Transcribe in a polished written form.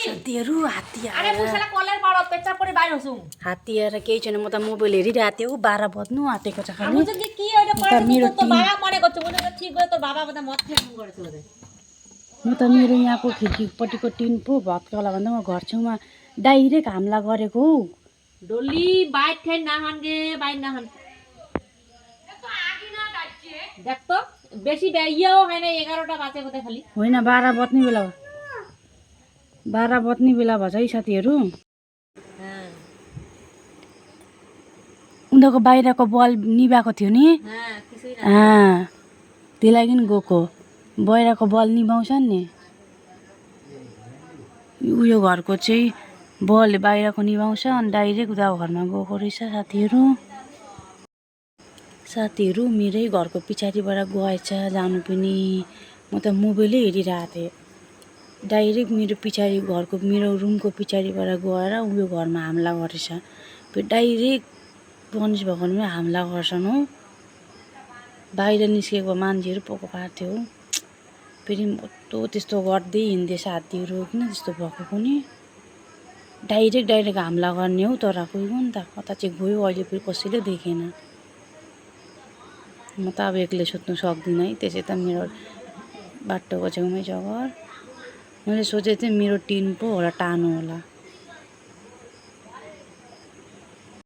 साथीहरु हात्ती अरे मुसला कलर पाडो पेचा परे बाहिर होसु हात्ती आएर केही छैन म त मोबाइल हेरिरहेको थिएँ 12 बज्नु आँटेको छ खाली मुझे के एउटा पढेको त बाबा मरेको छु भने ठीक गयो त बाबा बदा मत फेर्नु गर्छु रे म त मेरो यहाँको खिड्कीपट्टिको टिन पो भत्काउला भन्दा म घर छेउमा डाइरेक्ट हमला गरेको हौ डोली बाइक थे नाहन गे बाइक नाहन देख त बेसी ब्याइयो हैन 11टा बाजेको त खाली होइन 12 बज्ने बेला 12 बज्ने बेला भछ है साथीहरु उनीहरुको बाहिरको बल्ब निभाएको थियो नि त्यही लागि नि गएको बाहिरको बल्ब निभाउँछन् नि उयो घरको चाहिँ बल्ब बाहिरको निभाउँछ अनि डाइरेक्ट उदाको घरमा गएको रहेछ साथीहरु मेरै घरको पछाडिबाट गएछ जानु पनि म त मोबाइलै हेरिरहेको थिएँ डाइरेक्ट मेरो पछाडि घरको मेरो रुमको पछाडिबाट गएर उयो घरमा हमला गरेछ फेरि डाइरेक्ट गणेश भगवानमै हमला गर्छन् हो बाहिर निस्केको मान्छेहरु पोको पार्थ्यो हो फेरि त्यस्तो गर्दै हिँड्दैछ हात्तीहरु किन त्यस्तो भएको कुनी डाइरेक्ट हमला गर्ने हो तर कोही हो नि त कता चाहिँ गयो अहिले फेरि कसैले देखेन म त अब एक्लै सुत्नु सक्दिन है त्यसै त मेरो बाटोको छेउमै छ घर मैले सोचेको थिएँ मेरो टिन पो होला टानो होला